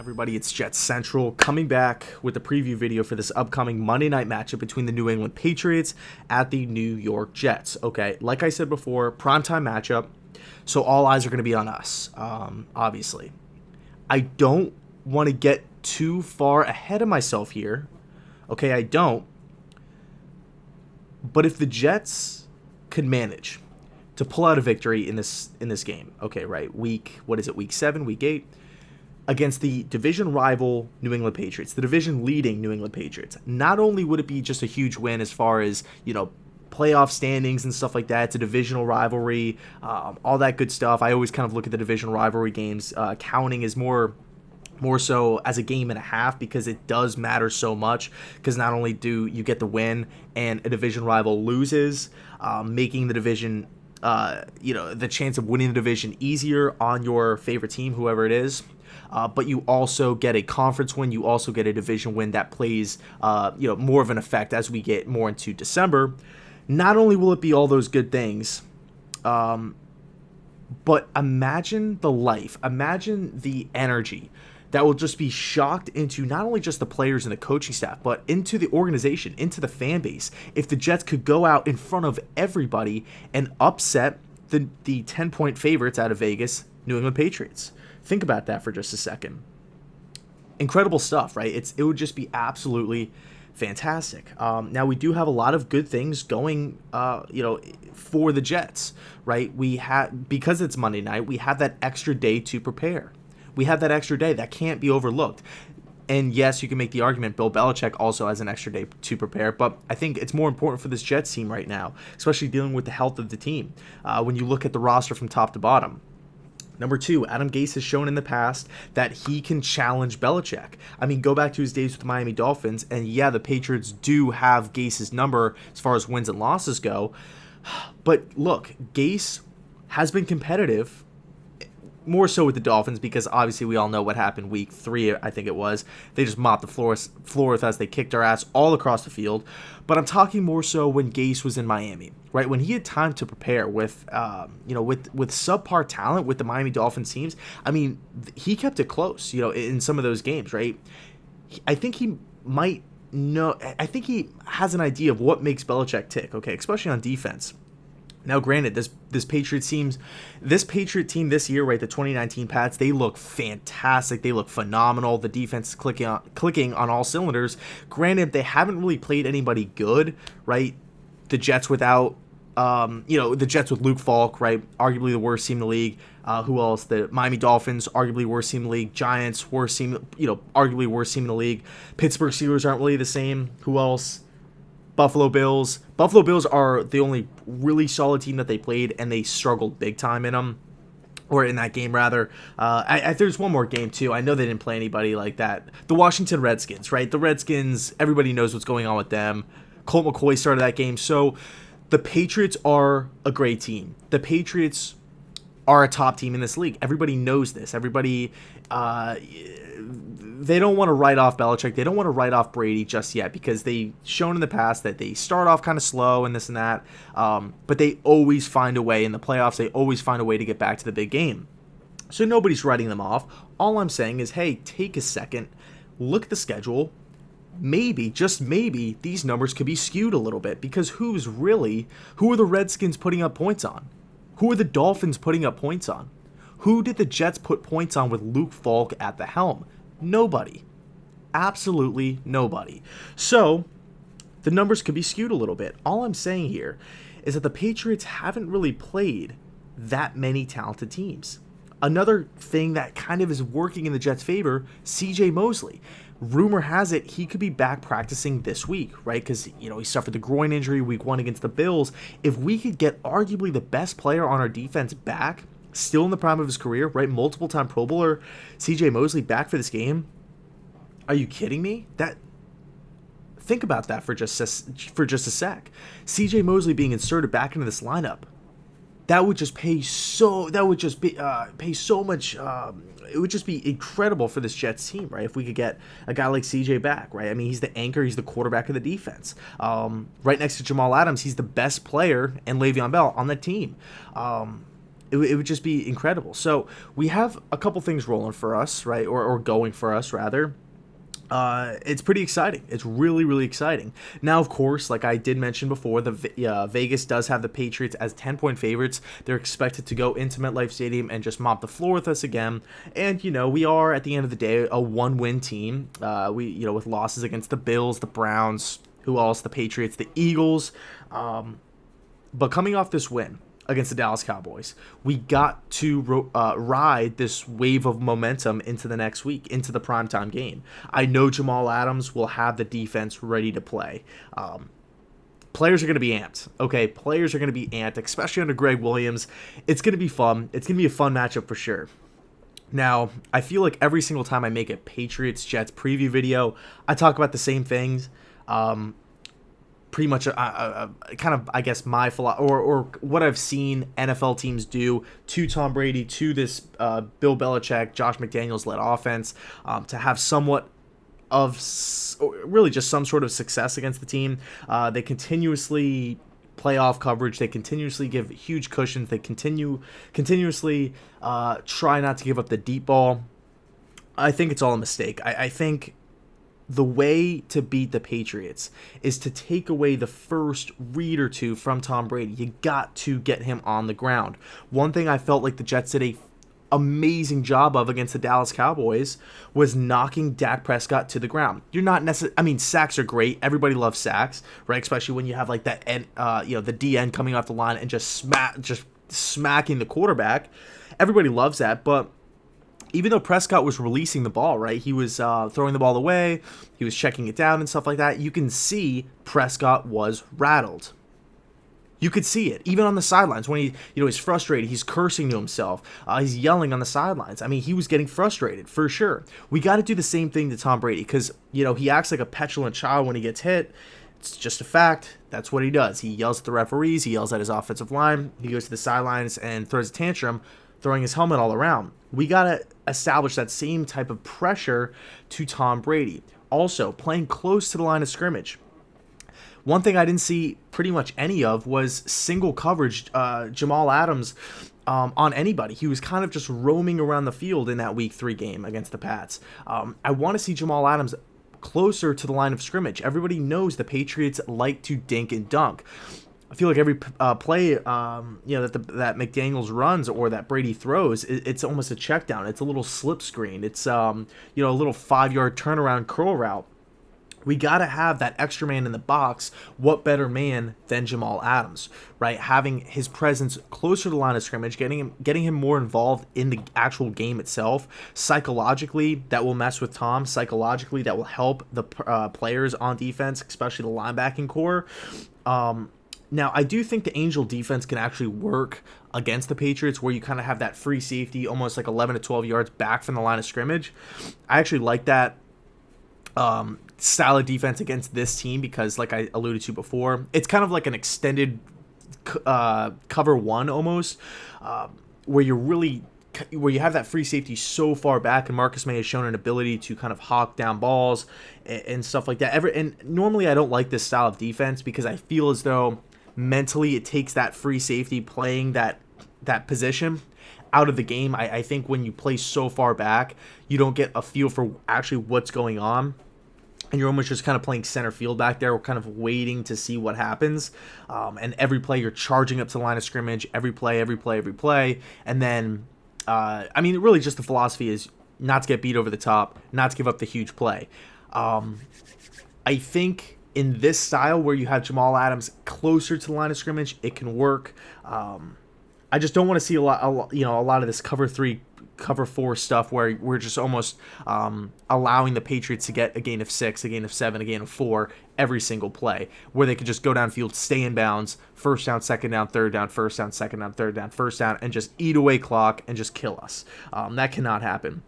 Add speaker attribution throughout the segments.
Speaker 1: Everybody, it's JetsCentral coming back with a preview video for this upcoming Monday night matchup between the New England Patriots at the New York Jets. Okay, like I said before, primetime matchup, so all eyes are going to be on us, obviously. I don't want to get too far ahead of myself here. Okay, I don't. But if the Jets could manage to pull out a victory in this game, okay, right, week 7, week 8, against the division rival New England Patriots, the division leading New England Patriots, not only would it be just a huge win as far as, playoff standings and stuff like that, it's a divisional rivalry, all that good stuff. I always kind of look at the division rivalry games, counting as more so as a game and a half, because it does matter so much, because not only do you get the win and a division rival loses, making the division, the chance of winning the division easier on your favorite team, whoever it is. But you also get a conference win. You also get a division win that plays, more of an effect as we get more into December. Not only will it be all those good things, but imagine the life, imagine the energy that will just be shocked into not only just the players and the coaching staff, but into the organization, into the fan base, if the Jets could go out in front of everybody and upset the 10-point favorites out of Vegas, New England Patriots. Think about that for just a second. Incredible stuff, right? It would just be absolutely fantastic. Now, we do have a lot of good things going, for the Jets, right? Because it's Monday night, we have that extra day to prepare. We have that extra day that can't be overlooked. And yes, you can make the argument Bill Belichick also has an extra day to prepare, but I think it's more important for this Jets team right now, especially dealing with the health of the team. When you look at the roster from top to bottom. Number 2, Adam Gase has shown in the past that he can challenge Belichick. I mean, go back to his days with the Miami Dolphins, and yeah, the Patriots do have Gase's number as far as wins and losses go. But look, Gase has been competitive, more so with the Dolphins, because obviously we all know what happened week 3, I think it was. They just mopped the floor with us. They kicked our ass all across the field. But I'm talking more so when Gase was in Miami, right? When he had time to prepare with subpar talent with the Miami Dolphins teams. I mean, he kept it close, in some of those games, right? I think he might know. I think he has an idea of what makes Belichick tick, okay, especially on defense. Now, granted, this Patriot team this year, right, the 2019 Pats, they look fantastic. They look phenomenal. The defense is clicking on all cylinders. Granted, they haven't really played anybody good, right? The Jets without, the Jets with Luke Falk, right, arguably the worst team in the league. Who else? The Miami Dolphins, arguably worst team in the league. Giants, arguably worst team in the league. Pittsburgh Steelers aren't really the same. Who else? Buffalo Bills. Buffalo Bills are the only really solid team that they played, and they struggled big time in them, or in that game rather. There's one more game too. I know they didn't play anybody like that. The Washington Redskins, right? The Redskins, everybody knows what's going on with them. Colt McCoy started that game. So the Patriots are a great team. The Patriots are a top team in this league. Everybody knows this. Everybody, they don't want to write off Belichick. They don't want to write off Brady just yet, because they've shown in the past that they start off kind of slow and this and that. But they always find a way in the playoffs. They always find a way to get back to the big game. So nobody's writing them off. All I'm saying is, hey, take a second, look at the schedule. Maybe, just maybe, these numbers could be skewed a little bit, because who are the Redskins putting up points on? Who are the Dolphins putting up points on? Who did the Jets put points on with Luke Falk at the helm? Nobody. Absolutely nobody. So, the numbers could be skewed a little bit. All I'm saying here is that the Patriots haven't really played that many talented teams. Another thing that kind of is working in the Jets' favor, CJ Mosley. Rumor has it he could be back practicing this week, right? Because, he suffered the groin injury week 1 against the Bills. If we could get arguably the best player on our defense back, still in the prime of his career, right? Multiple-time Pro Bowler CJ Mosley back for this game. Are you kidding me? Think about that for just a sec. CJ Mosley being inserted back into this lineup. That would just pay so much. It would just be incredible for this Jets team, right? If we could get a guy like CJ back, right? I mean, he's the anchor, he's the quarterback of the defense. Right next to Jamal Adams, he's the best player, and Le'Veon Bell on the team. it would just be incredible. So we have a couple things rolling for us, right? Or going for us, rather. It's pretty exciting. It's really, really exciting. Now, of course, like I did mention before, Vegas does have the Patriots as 10-point favorites. They're expected to go into MetLife Stadium and just mop the floor with us again. And, we are, at the end of the day, a one-win team. With losses against the Bills, the Browns, who else? The Patriots, the Eagles. But coming off this win against the Dallas Cowboys, we got to ride this wave of momentum into the next week, into the primetime game. I know Jamal Adams will have the defense ready to play. Players are going to be amped, okay? Players are going to be amped, especially under Greg Williams. It's going to be fun. It's going to be a fun matchup for sure. Now, I feel like every single time I make a Patriots-Jets preview video, I talk about the same things. Pretty much kind of, I guess, my philosophy or what I've seen NFL teams do to Tom Brady, to this Bill Belichick, Josh McDaniels led offense, to have somewhat of really just some sort of success against the team. They continuously play off coverage. They continuously give huge cushions. They continuously try not to give up the deep ball. I think it's all a mistake. I think the way to beat the Patriots is to take away the first read or two from Tom Brady. You got to get him on the ground. One thing I felt like the Jets did a amazing job of against the Dallas Cowboys was knocking Dak Prescott to the ground. You're not necessarily, I mean, sacks are great. Everybody loves sacks, right? Especially when you have like that end, the DN coming off the line and just smacking the quarterback. Everybody loves that, but even though Prescott was releasing the ball, right? He was throwing the ball away. He was checking it down and stuff like that. You can see Prescott was rattled. You could see it, even on the sidelines when he's frustrated. He's cursing to himself. He's yelling on the sidelines. I mean, he was getting frustrated for sure. We got to do the same thing to Tom Brady because, he acts like a petulant child when he gets hit. It's just a fact. That's what he does. He yells at the referees. He yells at his offensive line. He goes to the sidelines and throws a tantrum, throwing his helmet all around. We got to establish that same type of pressure to Tom Brady. Also, playing close to the line of scrimmage. One thing I didn't see pretty much any of was single coverage Jamal Adams on anybody. He was kind of just roaming around the field in that Week 3 game against the Pats. I want to see Jamal Adams closer to the line of scrimmage. Everybody knows the Patriots like to dink and dunk. I feel like every play, that McDaniels runs or that Brady throws, it's almost a check down. It's a little slip screen. It's a little 5-yard turnaround curl route. We got to have that extra man in the box. What better man than Jamal Adams, right? Having his presence closer to the line of scrimmage, getting him more involved in the actual game itself. Psychologically, that will mess with Tom. Psychologically, that will help the players on defense, especially the linebacking core. Now, I do think the Angel defense can actually work against the Patriots where you kind of have that free safety, almost like 11 to 12 yards back from the line of scrimmage. I actually like that style of defense against this team because, like I alluded to before, it's kind of like an extended cover one almost, where you have that free safety so far back, and Marcus May has shown an ability to kind of hawk down balls and stuff like that. And normally I don't like this style of defense because I feel as though mentally it takes that free safety playing that position out of the game. I think when you play so far back, you don't get a feel for actually what's going on. And you're almost just kind of playing center field back there. We're kind of waiting to see what happens. And every play you're charging up to the line of scrimmage, every play. And then, really just the philosophy is not to get beat over the top, not to give up the huge play. I think in this style where you have Jamal Adams closer to the line of scrimmage, it can work. I just don't want to see a lot of this cover 3, cover 4 stuff where we're just almost allowing the Patriots to get a gain of 6, a gain of 7, a gain of 4 every single play, where they could just go downfield, stay in bounds, first down, second down, third down, first down, second down, third down, first down, and just eat away clock and just kill us. That cannot happen.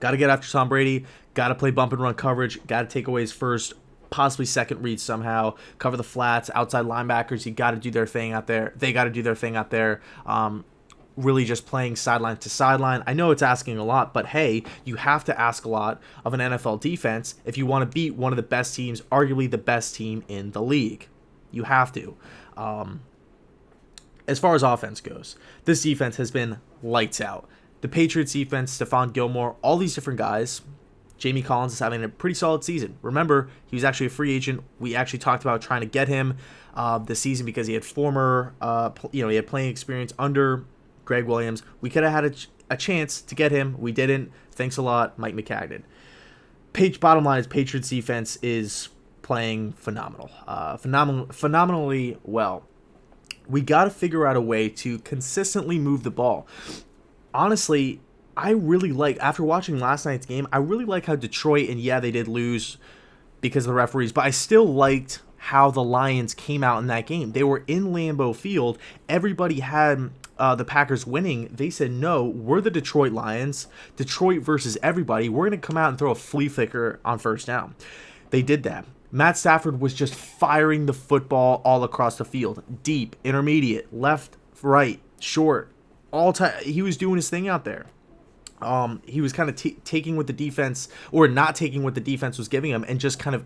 Speaker 1: Got to get after Tom Brady, got to play bump and run coverage, got to take away his first, possibly second read somehow, cover the flats, outside linebackers, you got to do their thing out there. They got to do their thing out there. Really just playing sideline to sideline. I know it's asking a lot, but hey, you have to ask a lot of an NFL defense if you want to beat one of the best teams, arguably the best team in the league. You have to. as far as offense goes, this defense has been lights out. The Patriots defense, Stephon Gilmore, all these different guys. Jamie Collins is having a pretty solid season. Remember, he was actually a free agent. We actually talked about trying to get him this season because he had he had playing experience under Greg Williams. We could have had a chance to get him. We didn't. Thanks a lot, Mike McCagnon. Bottom line is Patriots defense is playing phenomenally well. We got to figure out a way to consistently move the ball. Honestly, I really like, after watching last night's game, I really like how Detroit, and yeah, they did lose because of the referees, but I still liked how the Lions came out in that game. They were in Lambeau Field. Everybody had the Packers winning. They said, no, we're the Detroit Lions. Detroit versus everybody. We're going to come out and throw a flea flicker on first down. They did that. Matt Stafford was just firing the football all across the field. Deep, intermediate, left, right, short. He was doing his thing out there. He was kind of taking what the defense, or not taking what the defense was giving him, and just kind of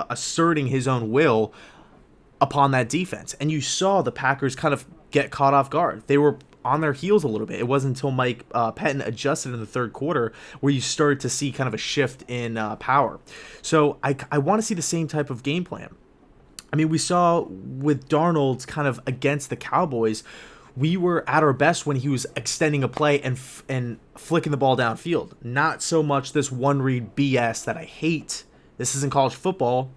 Speaker 1: asserting his own will upon that defense. And you saw the Packers kind of get caught off guard. They were on their heels a little bit. It wasn't until Mike Pettin adjusted in the third quarter where you started to see kind of a shift in power. So I want to see the same type of game plan. I mean, we saw with Darnold kind of against the Cowboys, we were at our best when he was extending a play and flicking the ball downfield. Not so much this one-read BS that I hate. This isn't college football,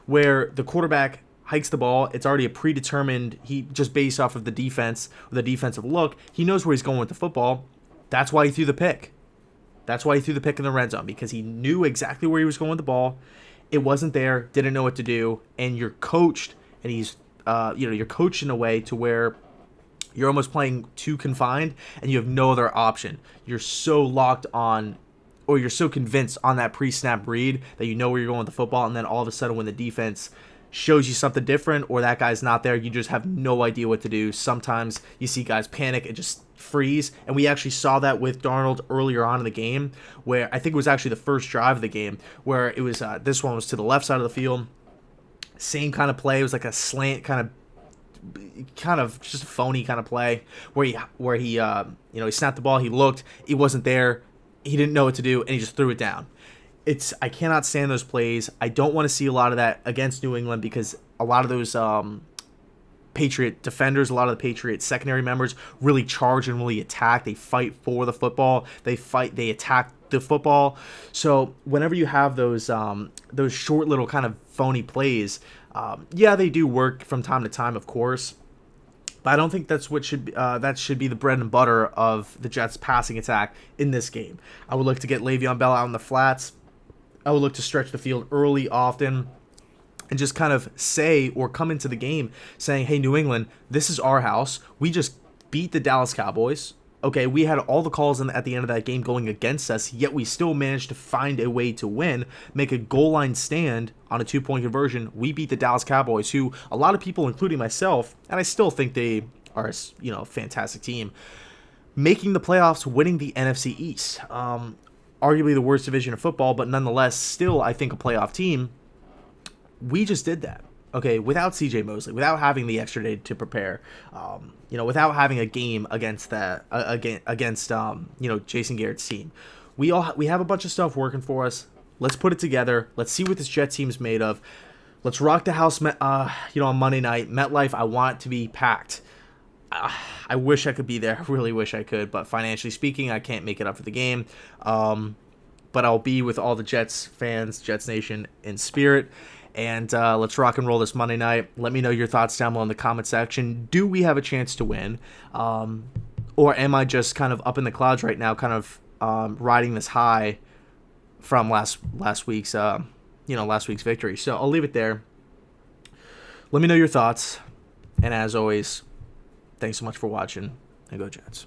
Speaker 1: where the quarterback hikes the ball. It's already a predetermined, he just based off of the defense, or the defensive look. He knows where he's going with the football. That's why he threw the pick. That's why he threw the pick in the red zone, because he knew exactly where he was going with the ball. It wasn't there, didn't know what to do, and you're coached, and you're coached in a way to where you're almost playing too confined, and you have no other option. You're so locked on, or you're so convinced on that pre-snap read that you know where you're going with the football, and then all of a sudden when the defense shows you something different, or that guy's not there, you just have no idea what to do. Sometimes you see guys panic and just freeze, and we actually saw that with Darnold earlier on in the game, where I think it was actually the first drive of the game, where it was this one was to the left side of the field. Same kind of play. It was like a slant kind of just a phony kind of play where he he snapped the ball, he looked, it wasn't there, he didn't know what to do, and he just threw it down. I cannot stand those plays. I don't want to see a lot of that against New England, because a lot of those Patriot defenders, a lot of the Patriot secondary members really charge and really attack. They fight for the football. They attack the football. So whenever you have those short little kind of phony plays, they do work from time to time, of course. But I don't think that's what should be the bread and butter of the Jets' passing attack in this game. I would look to get Le'Veon Bell out in the flats. I would look to stretch the field early, often, and just kind of say, or come into the game saying, hey, New England, this is our house. We just beat the Dallas Cowboys. Okay, we had all the calls at the end of that game going against us, yet we still managed to find a way to win, make a goal line stand on a 2-point conversion. We beat the Dallas Cowboys, who a lot of people, including myself, and I still think they are a fantastic team, making the playoffs, winning the NFC East. Arguably the worst division of football, but nonetheless, still, I think, a playoff team. We just did that. Okay, without CJ Mosley, without having the extra day to prepare, without having a game against Jason Garrett's team, we have a bunch of stuff working for us. Let's put it together. Let's see what this Jets team's made of. Let's rock the house. On Monday night, MetLife. I want it to be packed. I wish I could be there. I really wish I could, but financially speaking, I can't make it up for the game. But I'll be with all the Jets fans, Jets Nation in spirit. And let's rock and roll this Monday night. Let me know your thoughts down below in the comment section. Do we have a chance to win? Or am I just kind of up in the clouds right now, kind of riding this high from last week's victory? So I'll leave it there. Let me know your thoughts. And as always, thanks so much for watching, and go Jets.